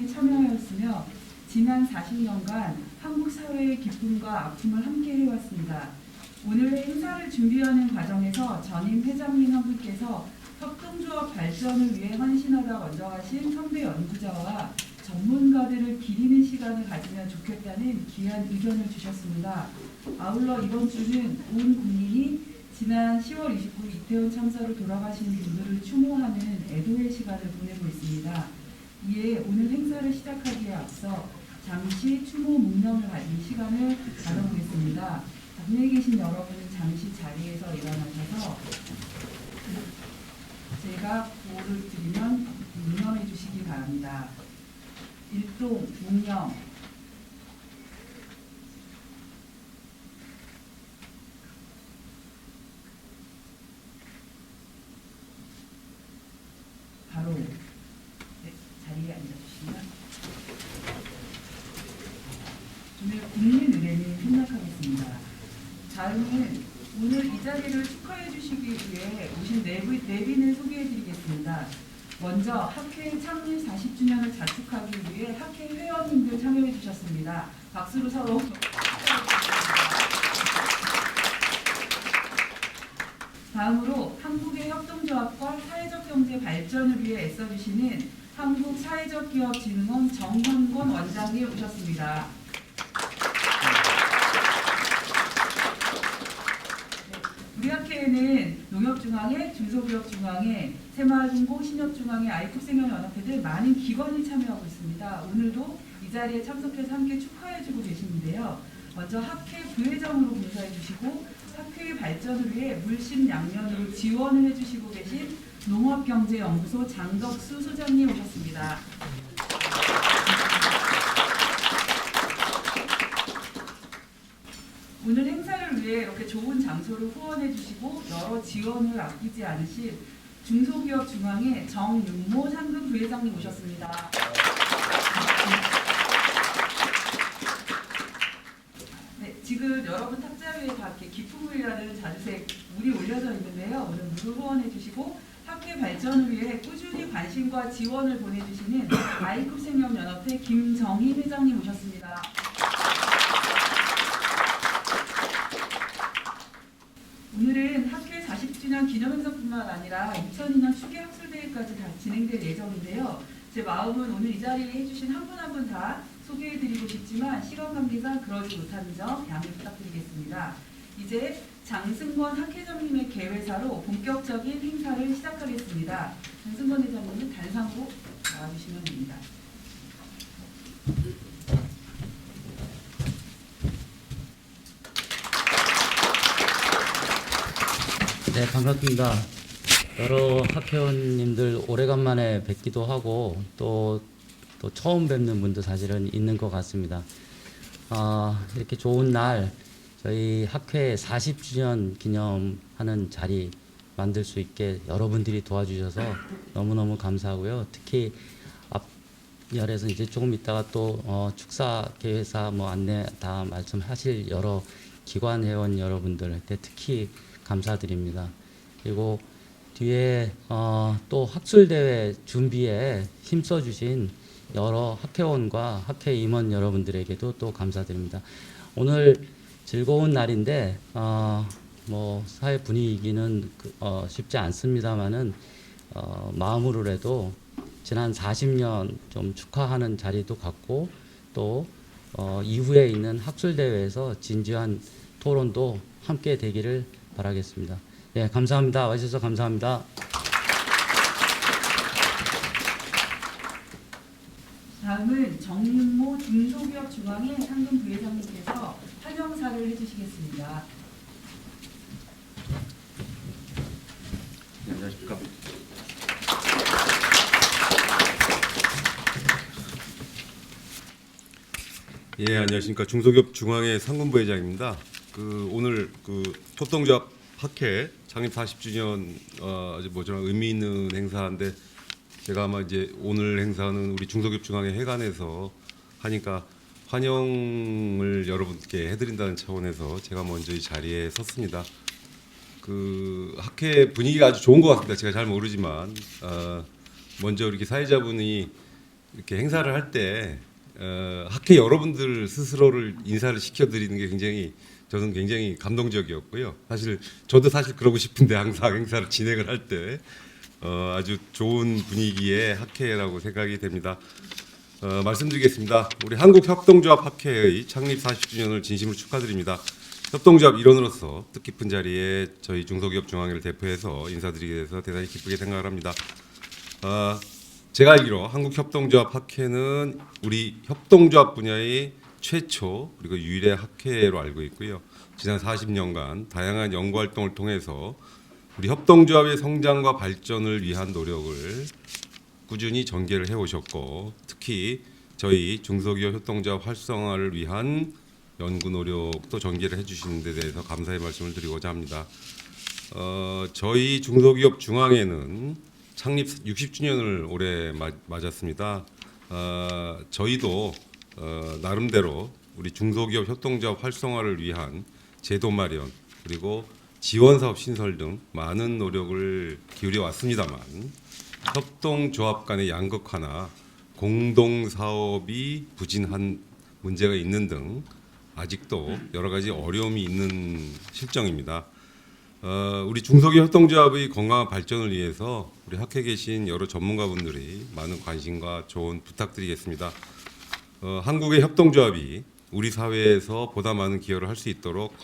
행사에 참여하였으며 지난 40년간 한국 사회의 기쁨과 아픔을 함께 해왔습니다. 오늘 행사를 준비하는 과정에서 전임 회장님 한 분께서 협동조합 발전을 위해 헌신하다 원정하신 선배 연구자와 전문가들을 기리는 시간을 가지면 좋겠다는 귀한 의견을 주셨습니다. 아울러 이번 주는 온 국민이 지난 10월 29일 이태원 참사로 돌아가신 분들을 추모하는 애도의 시간을 보내고 있습니다. 이에 오늘 행사를 시작하기에 앞서 잠시 추모 묵념을 가진 시간을 가져보겠습니다. 장내에 계신 여러분은 잠시 자리에서 일어나셔서 제가 구호를 드리면 묵념해 주시기 바랍니다. 일동 묵념. 바로 자리에 앉아주시면 오늘 국민 의례는 생략하겠습니다. 다음은 오늘 이 자리를 축하해 주시기 위해 오신 내빈을 소개해 드리겠습니다. 먼저 학회 창립 40주년을 자축하기 위해 학회 회원님들 참여해 주셨습니다. 박수로 서로 다음으로 한국의 협동조합과 사회적 경제 발전을 위해 애써주시는 한국사회적기업진흥원 정현권 원장님 오셨습니다. 우리 학회에는 농협중앙회, 중소기업중앙회, 새마을금고, 신협중앙회, 아이컵생명연합회 등 많은 기관이 참여하고 있습니다. 오늘도 이 자리에 참석해서 함께 축하해주고 계시는데요. 먼저 학회 부회장으로 봉사해 주시고 학회의 발전을 위해 물심양면으로 지원을 해주시고 계신 농업경제연구소 장덕수 소장님 오셨습니다. 오늘 행사를 위해 이렇게 좋은 장소를 후원해 주시고 여러 지원을 아끼지 않으실 중소기업중앙회 정윤모 상금 부회장님 오셨습니다. 네, 지금 여러분 탁자 위에 다 이렇게 기쁨을이라는 자주색 물이 올려져 있는데요. 오늘 물을 후원해 주시고 학회 발전을 위해 꾸준히 관심과 지원을 보내주시는 아이컵생명연합회 김정희 회장님 오셨습니다. 오늘은 학회 40주년 기념행사뿐만 아니라 2002년 추계학술대회까지 다 진행될 예정인데요. 제 마음은 오늘 이 자리에 해주신 한 분 한 분 다 소개해드리고 싶지만 시간 관계상 그러지 못하는 점 양해 부탁드리겠습니다. 이제 장승권 학회장님의 개회사로 본격적인 행사를 시작하겠습니다. 장승권 회장님은 단상으로 나와주시면 됩니다. 네, 반갑습니다. 여러 학회원님들 오래간만에 뵙기도 하고 또 처음 뵙는 분도 사실은 있는 것 같습니다. 이렇게 좋은 날 저희 학회 40주년 기념하는 자리 만들 수 있게 여러분들이 도와주셔서 너무너무 감사하고요. 특히 앞열에서 이제 조금 있다가 또 축사 개회사 안내 다 말씀하실 여러 기관 회원 여러분들한테 특히 감사드립니다. 그리고 뒤에 또 학술대회 준비에 힘써주신 여러 학회원과 학회 임원 여러분들에게도 또 감사드립니다. 오늘 즐거운 날인데 사회 분위기는 쉽지 않습니다만은 마음으로라도 지난 40년 좀 축하하는 자리도 갖고 또 이후에 있는 학술대회에서 진지한 토론도 함께 되기를 바라겠습니다. 네, 감사합니다. 와주셔서 감사합니다. 다음은 정윤모 중소기업중앙회 상금 부회장님께서 환영사를 해주시겠습니다. 네, 안녕하십니까. 예, 안녕하십니까. 중소기업중앙회 상금 부회장입니다. 오늘 협동조합 학회 창립 40주년 아주 의미 있는 행사인데 제가 아마 이제 오늘 행사는 우리 중소기업중앙회 회관에서 하니까 환영을 여러분께 해드린다는 차원에서 제가 먼저 이 자리에 섰습니다. 학회 분위기가 아주 좋은 것 같습니다. 제가 잘 모르지만 먼저 이렇게 사회자분이 이렇게 행사를 할 때 학회 여러분들 스스로를 인사를 시켜드리는 게 저는 굉장히 감동적이었고요. 저도 사실 그러고 싶은데 항상 행사를 진행을 할 때 아주 좋은 분위기의 학회라고 생각이 됩니다. 말씀드리겠습니다. 우리 한국협동조합 학회의 창립 40주년을 진심으로 축하드립니다. 협동조합 일원으로서 뜻깊은 자리에 저희 중소기업 중앙회를 대표해서 인사드리게 돼서 대단히 기쁘게 생각을 합니다. 제가 알기로 한국협동조합 학회는 우리 협동조합 분야의 최초 그리고 유일의 학회로 알고 있고요. 지난 40년간 다양한 연구활동을 통해서 우리 협동조합의 성장과 발전을 위한 노력을 꾸준히 전개를 해오셨고, 특히 저희 중소기업 협동조합 활성화를 위한 연구 노력도 전개를 해주시는 데 대해서 감사의 말씀을 드리고자 합니다. 저희 중소기업 중앙회는 창립 60주년을 올해 맞았습니다. 저희도 나름대로 우리 중소기업 협동조합 활성화를 위한 제도 마련 그리고 지원 사업 신설 등 많은 노력을 기울여 왔습니다만, 협동조합 간의 양극화나 공동 사업이 부진한 문제가 있는 등 아직도 여러 가지 어려움이 있는 실정입니다. 우리 중소기업 협동조합의 건강한 발전을 위해서 우리 학회에 계신 여러 전문가분들이 많은 관심과 조언 부탁드리겠습니다. 한국의 협동조합이 우리 사회에서 보다 많은 기여를 할 수 있도록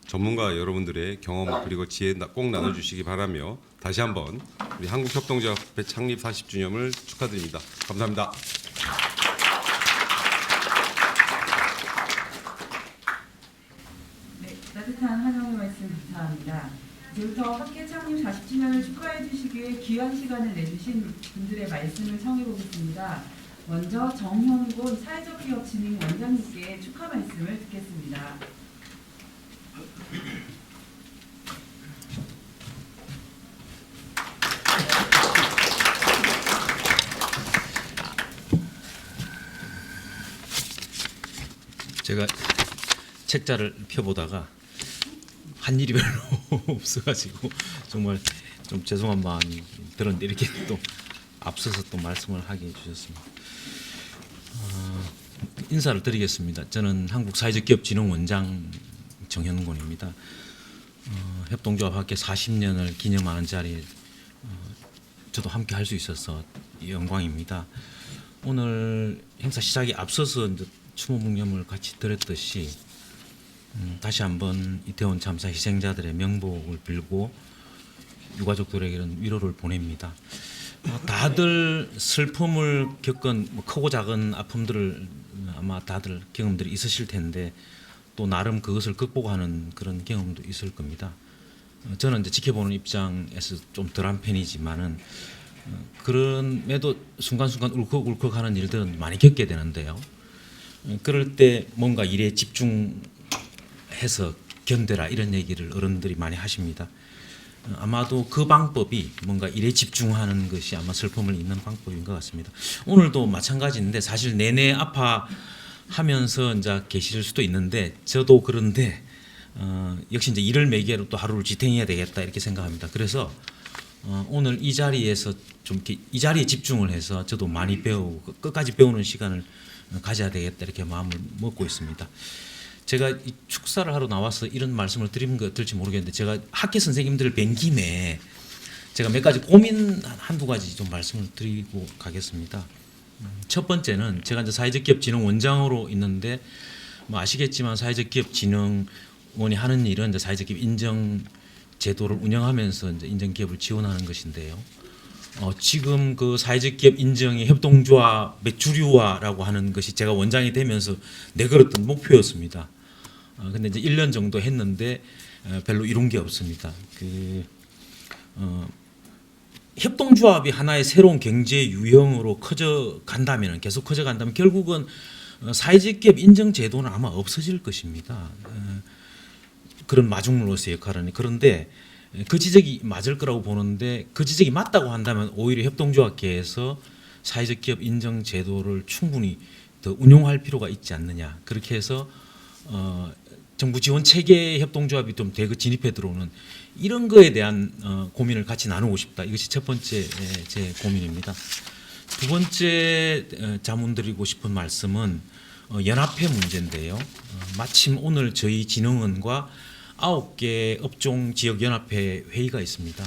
전문가 여러분들의 경험 그리고 지혜 꼭 나눠주시기 바라며 다시 한번 우리 한국협동조합회 창립 40주년을 축하드립니다. 감사합니다. 네, 따뜻한 환영의 말씀 감사합니다. 이제부터 학회 창립 40주년을 축하해 주시기 위해 귀한 시간을 내주신 분들의 말씀을 청해 보겠습니다. 먼저 정현곤 사회적기업진흥 원장님께 축하 말씀을 듣겠습니다. 제가 책자를 펴보다가 한 일이 별로 없어가지고 정말 좀 죄송한 마음이 들었는데 이렇게 또 앞서서 또 말씀을 하게 해주셨습니다. 인사를 드리겠습니다. 저는 한국사회적기업진흥원장 정현곤입니다. 협동조합 학회 40년을 기념하는 자리에 저도 함께 할 수 있어서 영광입니다. 오늘 행사 시작에 앞서서 이제 추모묵념을 같이 드렸듯이 다시 한번 이태원 참사 희생자들의 명복을 빌고 유가족들에게는 위로를 보냅니다. 다들 슬픔을 겪은 크고 작은 아픔들을 아마 다들 경험들이 있으실 텐데 또 나름 그것을 극복하는 그런 경험도 있을 겁니다. 저는 이제 지켜보는 입장에서 좀 덜한 편이지만은 그럼에도 순간순간 울컥울컥하는 일들은 많이 겪게 되는데요. 그럴 때 뭔가 일에 집중해서 견뎌라 이런 얘기를 어른들이 많이 하십니다. 아마도 그 방법이 뭔가 일에 집중하는 것이 아마 슬픔을 잇는 방법인 것 같습니다. 오늘도 마찬가지인데 사실 내내 아파하면서 이제 계실 수도 있는데 저도 그런데 역시 이제 일을 매개로 또 하루를 지탱해야 되겠다 이렇게 생각합니다. 그래서 오늘 이 자리에서 좀 이렇게 이 자리에 집중을 해서 저도 많이 배우고 끝까지 배우는 시간을 가져야 되겠다 이렇게 마음을 먹고 있습니다. 제가 이 축사를 하러 나와서 이런 말씀을 드린 거 들지 모르겠는데 제가 학회 선생님들을 뵌 김에 제가 몇 가지 고민 한두 가지 좀 말씀을 드리고 가겠습니다. 첫 번째는 제가 이제 사회적기업진흥원장으로 있는데 뭐 아시겠지만 사회적기업진흥원이 하는 일은 이제 사회적기업 인정 제도를 운영하면서 이제 인정기업을 지원하는 것인데요. 지금 그 사회적기업 인정의 협동조합의 주류화라고 하는 것이 제가 원장이 되면서 내걸었던 목표였습니다. 근데 이제 1년 정도 했는데 별로 이룬 게 없습니다. 협동조합이 하나의 새로운 경제 유형으로 커져간다면 계속 커져간다면 결국은 사회적기업 인정 제도는 아마 없어질 것입니다. 그런 마중물로서의 역할은. 그런데 그 지적이 맞을 거라고 보는데 그 지적이 맞다고 한다면 오히려 협동조합계에서 사회적 기업 인정 제도를 충분히 더 운용할 필요가 있지 않느냐. 그렇게 해서 정부 지원 체계 협동조합이 좀 대거 진입해 들어오는 이런 거에 대한 고민을 같이 나누고 싶다. 이것이 첫 번째 제 고민입니다. 두 번째 자문드리고 싶은 말씀은 연합회 문제인데요. 마침 오늘 저희 진흥원과 9개 업종 지역 연합회 회의가 있습니다.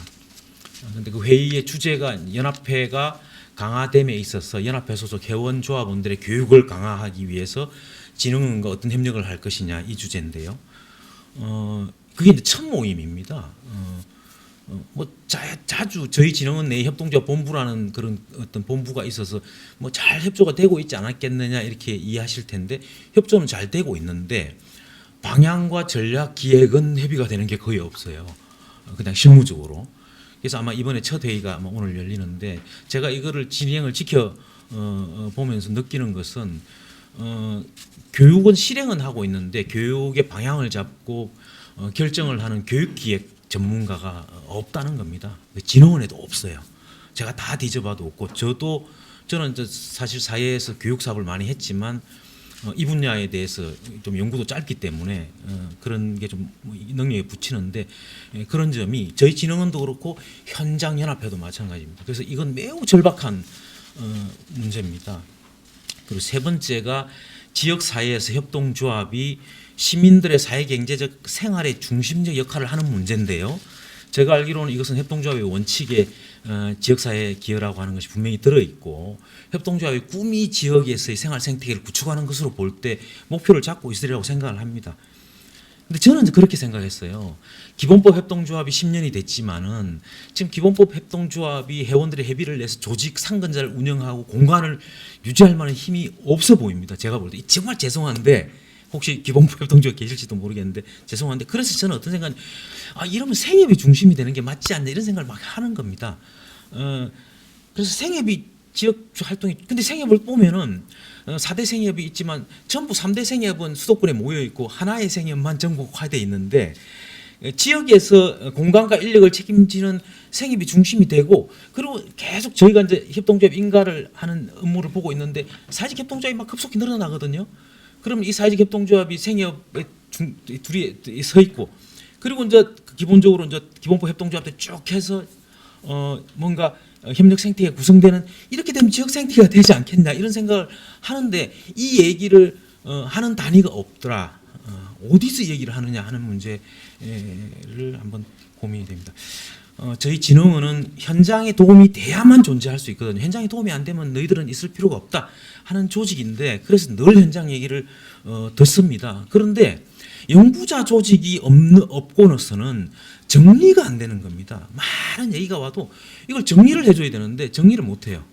그런데 그 회의의 주제가 연합회가 강화됨에 있어서 연합회 소속 회원 조합원들의 교육을 강화하기 위해서 진흥원과 어떤 협력을 할 것이냐 이 주제인데요. 그게 이제 첫 모임입니다. 자주 저희 진흥원 내 협동조합 본부라는 그런 어떤 본부가 있어서 뭐 잘 협조가 되고 있지 않았겠느냐 이렇게 이해하실 텐데 협조는 잘 되고 있는데 방향과 전략 기획은 협의가 되는 게 거의 없어요. 그냥 실무적으로. 그래서 아마 이번에 첫 회의가 아마 오늘 열리는데 제가 이거를 진행을 보면서 느끼는 것은 교육은 실행은 하고 있는데 교육의 방향을 잡고 결정을 하는 교육기획 전문가가 없다는 겁니다. 진흥원에도 없어요. 제가 다 뒤져봐도 없고 저는 사실 사회에서 교육 사업을 많이 했지만 이 분야에 대해서 좀 연구도 짧기 때문에 그런 게 좀 능력에 붙이는데 그런 점이 저희 진흥원도 그렇고 현장 연합회도 마찬가지입니다. 그래서 이건 매우 절박한 문제입니다. 그리고 세 번째가 지역 사회에서 협동조합이 시민들의 사회경제적 생활의 중심적 역할을 하는 문제인데요. 제가 알기로는 이것은 협동조합의 원칙에 지역사회 기여라고 하는 것이 분명히 들어있고 협동조합의 꿈이 지역에서의 생활 생태계를 구축하는 것으로 볼 때 목표를 잡고 있으리라고 생각을 합니다. 근데 저는 그렇게 생각했어요. 기본법 협동조합이 10년이 됐지만은 지금 기본법 협동조합이 회원들의 회비를 내서 조직 상근자를 운영하고 공간을 유지할 만한 힘이 없어 보입니다. 제가 볼 때 정말 죄송한데 혹시 기본법 협동조합 계실지도 모르겠는데 죄송한데 그래서 저는 어떤 생각이 이러면 생협이 중심이 되는 게 맞지 않나 이런 생각을 막 하는 겁니다. 그래서 생협이 지역 활동이 근데 생협을 보면은 4대 생협이 있지만 전부 3대 생협은 수도권에 모여 있고 하나의 생협만 전국화돼 있는데 지역에서 공간과 인력을 책임지는 생협이 중심이 되고 그리고 계속 저희가 이제 협동조합 인가를 하는 업무를 보고 있는데 사회적 협동조합이 막 급속히 늘어나거든요. 그러면 이 사회적 협동조합이 생협에 둘이 서 있고 그리고 이제 기본적으로 이제 기본법 협동조합도 쭉 해서 뭔가 협력 생태계가 구성되는 이렇게 되면 지역 생태계가 되지 않겠냐 이런 생각을 하는데 이 얘기를 하는 단위가 없더라. 어디서 얘기를 하느냐 하는 문제를 한번 고민이 됩니다. 저희 진흥원은 현장에 도움이 돼야만 존재할 수 있거든요. 현장에 도움이 안 되면 너희들은 있을 필요가 없다 하는 조직인데 그래서 늘 현장 얘기를 듣습니다. 그런데 연구자 조직이 없고는 정리가 안 되는 겁니다. 많은 얘기가 와도 이걸 정리를 해줘야 되는데 정리를 못 해요.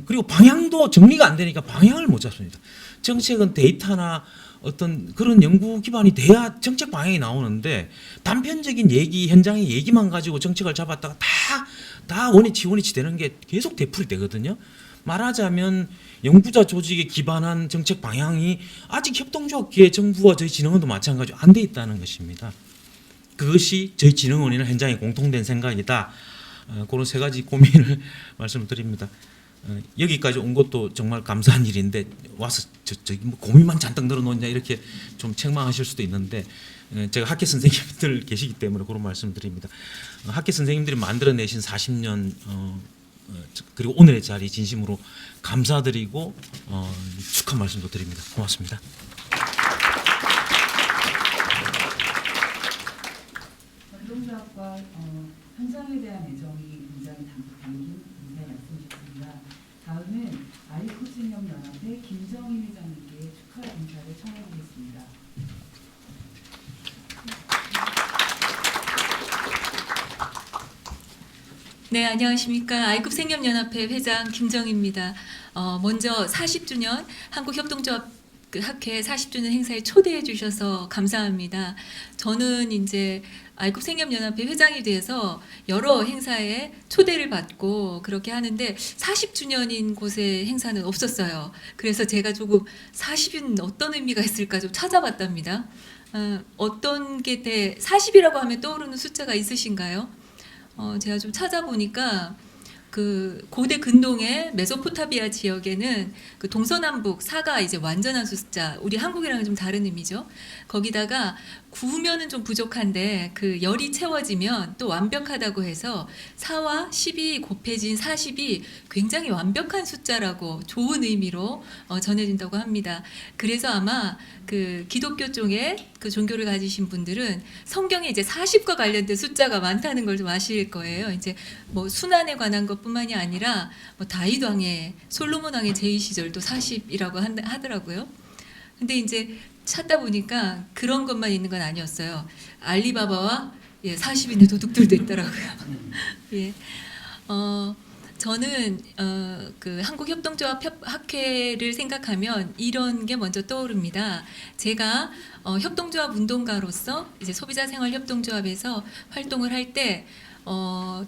그리고 방향도 정리가 안 되니까 방향을 못 잡습니다. 정책은 데이터나 어떤 그런 연구 기반이 돼야 정책 방향이 나오는데 단편적인 얘기, 현장의 얘기만 가지고 정책을 잡았다가 다 원위치 되는 게 계속 되풀이 되거든요. 말하자면 연구자 조직에 기반한 정책 방향이 아직 협동조합기에 정부와 저희 진흥원도 마찬가지로 안 돼 있다는 것입니다. 그것이 저희 진흥원이나 현장에 공통된 생각이다. 그런 세 가지 고민을 말씀을 드립니다. 여기까지 온 것도 정말 감사한 일인데 와서 뭐 고민만 잔뜩 늘어놓냐 이렇게 좀 책망하실 수도 있는데 제가 학계 선생님들 계시기 때문에 그런 말씀드립니다. 학계 선생님들이 만들어내신 40년 그리고 오늘의 자리 진심으로 감사드리고 축하 말씀도 드립니다. 고맙습니다. 협동조합과 현장에 대한 애정이 굉장히 담긴 인사의 말씀이셨습니다. 다음은 아이쿠 생협연합회 김정희 회장님께 축하 인사를 청해보겠습니다. 네, 안녕하십니까. 아이쿱 생협연합회 회장 김정희입니다. 먼저 40주년 한국협동조합 학회 40주년 행사에 초대해 주셔서 감사합니다. 저는 이제 아이쿱 생협연합회 회장이 돼서 여러 행사에 초대를 받고 그렇게 하는데 40주년인 곳에 행사는 없었어요. 그래서 제가 조금 40은 어떤 의미가 있을까 좀 찾아봤답니다. 어떤 게 40이라고 하면 떠오르는 숫자가 있으신가요? 제가 좀 찾아보니까 그 고대 근동의 메소포타미아 지역에는 그 동서남북 사가 이제 완전한 숫자, 우리 한국이랑은 좀 다른 의미죠. 거기다가 구우면은 좀 부족한데 그 열이 채워지면 또 완벽하다고 해서 4와 10이 곱해진 40이 굉장히 완벽한 숫자라고 좋은 의미로 전해진다고 합니다. 그래서 아마 그 기독교 쪽에 그 종교를 가지신 분들은 성경에 이제 40과 관련된 숫자가 많다는 걸 좀 아실 거예요. 이제 뭐 순환에 관한 것뿐만이 아니라 뭐 다윗 왕의 솔로몬 왕의 제위 시절도 40이라고 하더라고요. 근데 이제 찾다 보니까 그런 것만 있는 건 아니었어요. 알리바바와 40인의 도둑들도 있더라고요. 예. 저는 그 한국협동조합 학회를 생각하면 이런 게 먼저 떠오릅니다. 제가 협동조합 운동가로서 이제 소비자생활협동조합에서 활동을 할 때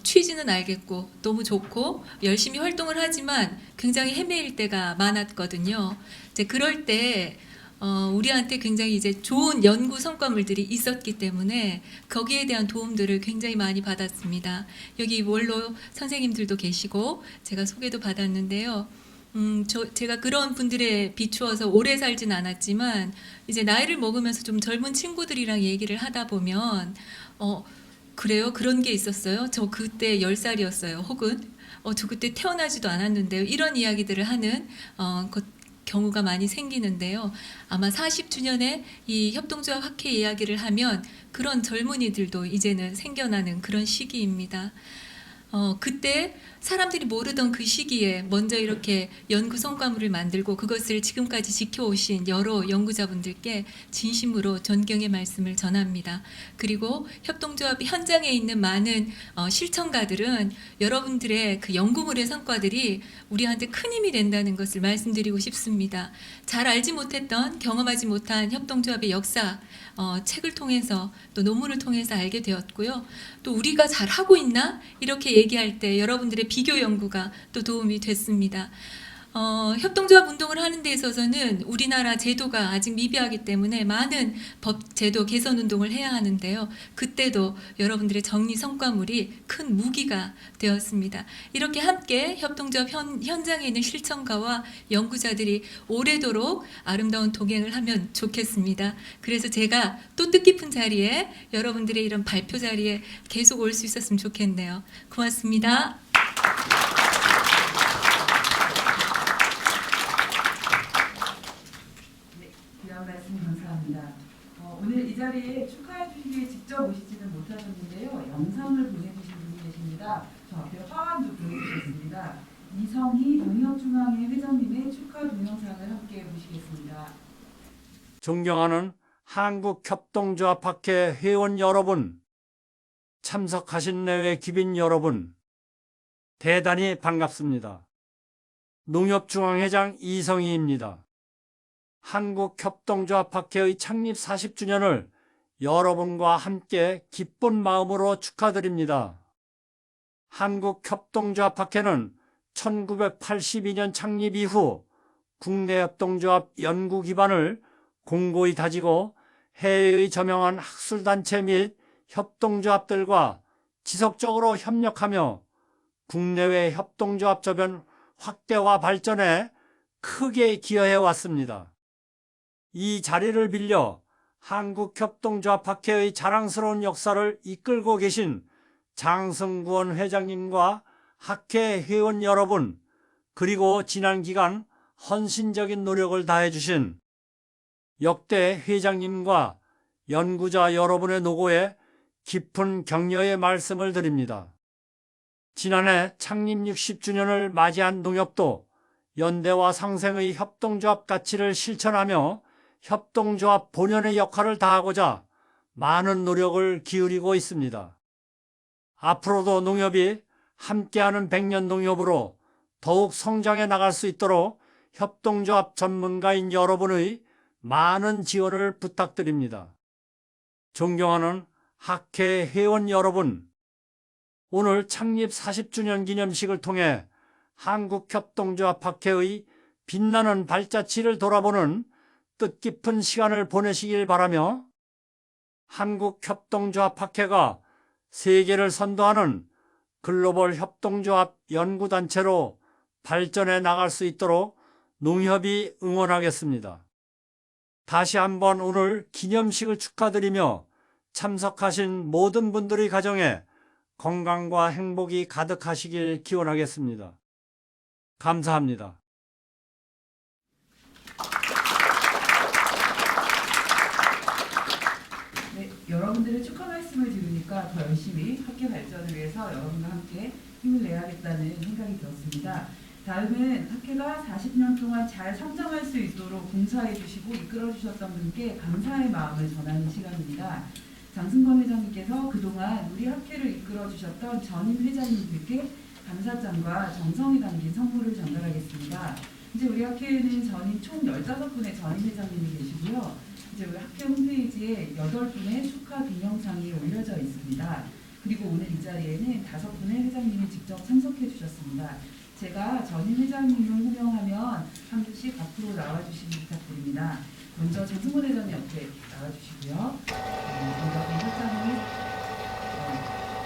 취지는 알겠고 너무 좋고 열심히 활동을 하지만 굉장히 헤매일 때가 많았거든요. 이제 그럴 때 우리한테 굉장히 이제 좋은 연구 성과물들이 있었기 때문에 거기에 대한 도움들을 굉장히 많이 받았습니다. 여기 원로 선생님들도 계시고 제가 소개도 받았는데요. 제가 그런 분들에 비추어서 오래 살진 않았지만 이제 나이를 먹으면서 좀 젊은 친구들이랑 얘기를 하다 보면 그래요? 그런 게 있었어요? 저 그때 10살이었어요. 혹은 저 그때 태어나지도 않았는데요. 이런 이야기들을 하는 경우가 많이 생기는데요. 아마 40주년에 이 협동조합 학회 이야기를 하면 그런 젊은이들도 이제는 생겨나는 그런 시기입니다. 그때 사람들이 모르던 그 시기에 먼저 이렇게 연구 성과물을 만들고 그것을 지금까지 지켜오신 여러 연구자분들께 진심으로 존경의 말씀을 전합니다. 그리고 협동조합 현장에 있는 많은 실천가들은 여러분들의 그 연구물의 성과들이 우리한테 큰 힘이 된다는 것을 말씀드리고 싶습니다. 잘 알지 못했던, 경험하지 못한 협동조합의 역사, 책을 통해서 또 논문을 통해서 알게 되었고요. 또 우리가 잘 하고 있나? 이렇게 얘기할 때 여러분들의 비교 연구가 또 도움이 됐습니다. 협동조합 운동을 하는 데 있어서는 우리나라 제도가 아직 미비하기 때문에 많은 법 제도 개선 운동을 해야 하는데요. 그때도 여러분들의 정리 성과물이 큰 무기가 되었습니다. 이렇게 함께 협동조합 현장에 있는 실천가와 연구자들이 오래도록 아름다운 동행을 하면 좋겠습니다. 그래서 제가 또 뜻깊은 자리에 여러분들의 이런 발표 자리에 계속 올 수 있었으면 좋겠네요. 고맙습니다. 귀한 말씀 감사합니다. 오늘 이 자리에 축하해 주시기 위해 직접 오시지는 못하셨는데요. 영상을 보내주신 분이 계십니다. 저 앞에 화환도 보내주셨습니다. 이성희 농협중앙회 회장님의 축하 동영상을 함께 보시겠습니다. 존경하는 한국협동조합학회 회원 여러분, 참석하신 내외 귀빈 여러분, 대단히 반갑습니다. 농협중앙회장 이성희입니다. 한국협동조합학회의 창립 40주년을 여러분과 함께 기쁜 마음으로 축하드립니다. 한국협동조합학회는 1982년 창립 이후 국내 협동조합 연구 기반을 공고히 다지고 해외의 저명한 학술단체 및 협동조합들과 지속적으로 협력하며 국내외 협동조합 저변 확대와 발전에 크게 기여해 왔습니다. 이 자리를 빌려 한국협동조합학회의 자랑스러운 역사를 이끌고 계신 장성구원 회장님과 학회 회원 여러분, 그리고 지난 기간 헌신적인 노력을 다해주신 역대 회장님과 연구자 여러분의 노고에 깊은 격려의 말씀을 드립니다. 지난해 창립 60주년을 맞이한 농협도 연대와 상생의 협동조합 가치를 실천하며 협동조합 본연의 역할을 다하고자 많은 노력을 기울이고 있습니다. 앞으로도 농협이 함께하는 100년 농협으로 더욱 성장해 나갈 수 있도록 협동조합 전문가인 여러분의 많은 지원을 부탁드립니다. 존경하는 학회 회원 여러분, 오늘 창립 40주년 기념식을 통해 한국협동조합학회의 빛나는 발자취를 돌아보는 뜻깊은 시간을 보내시길 바라며, 한국협동조합학회가 세계를 선도하는 글로벌 협동조합 연구단체로 발전해 나갈 수 있도록 농협이 응원하겠습니다. 다시 한번 오늘 기념식을 축하드리며 참석하신 모든 분들의 가정에 건강과 행복이 가득하시길 기원하겠습니다. 감사합니다. 네, 여러분들의 축하 말씀을 들으니까 더 열심히 학교 발전을 위해서 여러분과 함께 힘을 내야겠다는 생각이 들었습니다. 다음은 학회가 40년 동안 잘 성장할 수 있도록 봉사해 주시고 이끌어 주셨던 분께 감사의 마음을 전하는 시간입니다. 장승권 회장님께서 그동안 우리 학회를 이끌어 주셨던 전임 회장님들께 감사장과 정성이 담긴 선물을 전달하겠습니다. 이제 우리 학회에는 전임 총 15분의 전임 회장님이 계시고요. 이제 우리 학회 홈페이지에 8분의 축하 동영상이 올려져 있습니다. 그리고 오늘 이 자리에는 5분의 회장님이 직접 참석해 주셨습니다. 제가 전임 회장님을 호명하면 한 분씩 앞으로 나와주시기 부탁드립니다. 먼저 장승권 회장님 옆에 나와주시고요. 정답은 회장님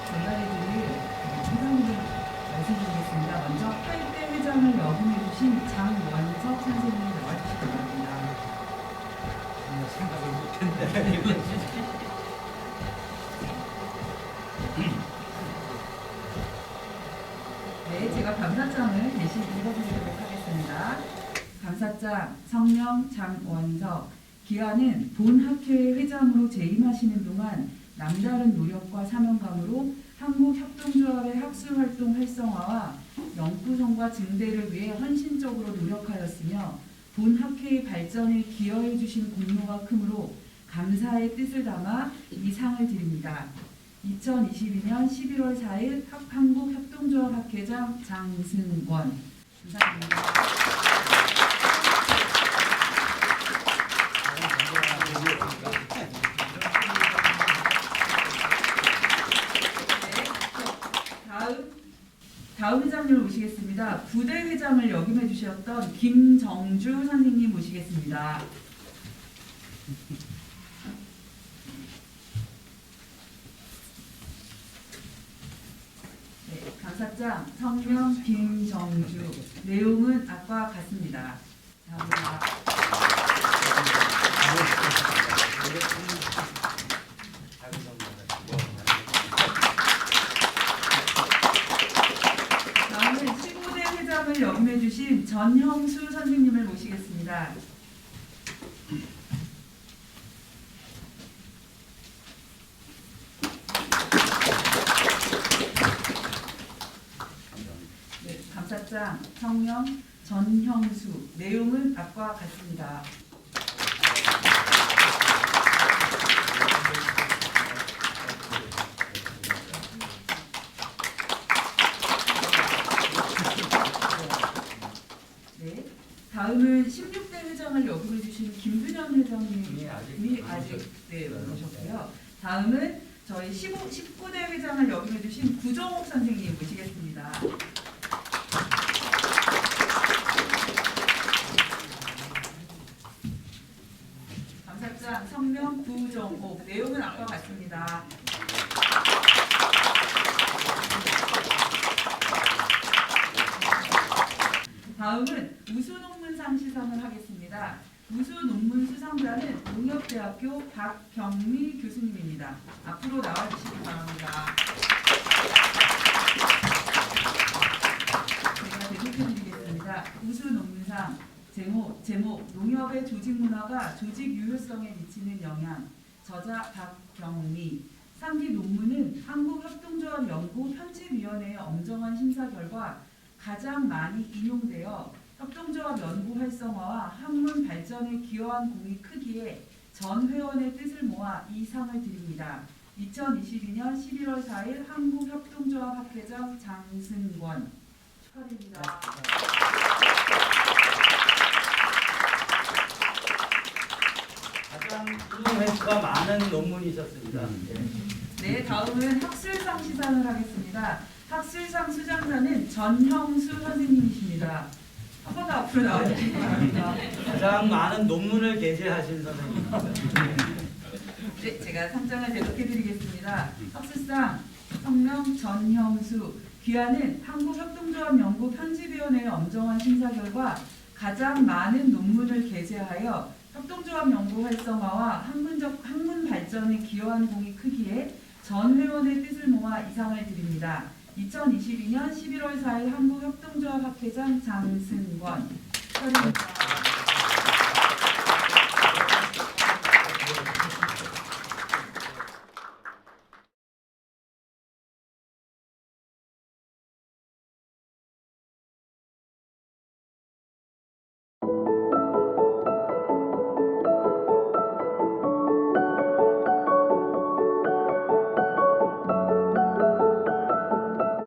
전달해드릴 회장님 말씀드리겠습니다. 먼저 8대 회장을 역임해주신 장원석 선생님 나와주시기 바랍니다. 생각을 못했네. 네, 제가 감사장을 대신 읽어드리도록 하겠습니다. 감사장 성명 장원석. 기한은 본 학회의 회장으로 재임하시는 동안 남다른 노력과 사명감으로 한국협동조합의 학술활동 활성화와 영구성과 증대를 위해 헌신적으로 노력하였으며 본 학회의 발전에 기여해 주신 공로가 크므로 감사의 뜻을 담아 이 상을 드립니다. 2022년 11월 4일 한국협동조합 학회장 장승권. 감사합니다. 다음 회장님을 모시겠습니다. 부대 회장을 역임해 주셨던 김정주 선생님 모시겠습니다. 네, 감사장 성명 김정주. 내용은 아까 같습니다. 감사합니다. 다음은 15대 회장을 역임해 주신 전형수 선생님을 모시겠습니다. 네, 감사장 성명 전형수. 내용은 아까 같습니다. 네, 다음은 16대 회장을 역임해 주신 김준현 회장님이 아직 네, 오셨고요. 다음은 저희 19대 회장을 역임해 주신 구정옥 선생님 모시겠습니다. 감사장 성명 구정옥. 내용은 아까 같습니다. 다음은 우수 논문상 시상을 하겠습니다. 우수 논문 수상자는 농협대학교 박경미 교수님입니다. 앞으로 나와주시기 바랍니다. 제가 대독해드리겠습니다. 우수 논문상 제목 농협의 조직 문화가 조직 유효성에 미치는 영향. 저자 박경미. 상기 논문은 한국협동조합 연구 편집위원회의 엄정한 심사 결과 가장 많이 인용되어 협동조합 연구 활성화와 학문 발전에 기여한 공이 크기에 전 회원의 뜻을 모아 이 상을 드립니다. 2022년 11월 4일 한국협동조합 학회장 장승권. 축하드립니다. 가장 횟수가 많은 논문이 있었습니다. 네, 다음은 학술상 시상을 하겠습니다. 학술상 수상자는 전형수 선생님이십니다. 한 번 더 앞으로 나와주시기 바랍니다. 가장 많은 논문을 게재하신 선생님입니다. 네, 제가 상장을 대독해드리겠습니다. 학술상 성명 전형수 귀하는 한국협동조합연구 편집위원회의 엄정한 심사 결과 가장 많은 논문을 게재하여 협동조합 연구 활성화와 학문 발전에 기여한 공이 크기에 전 회원의 뜻을 모아 이상을 드립니다. 2022년 11월 4일 한국협동조합 학회장 장승권 축하드립니다.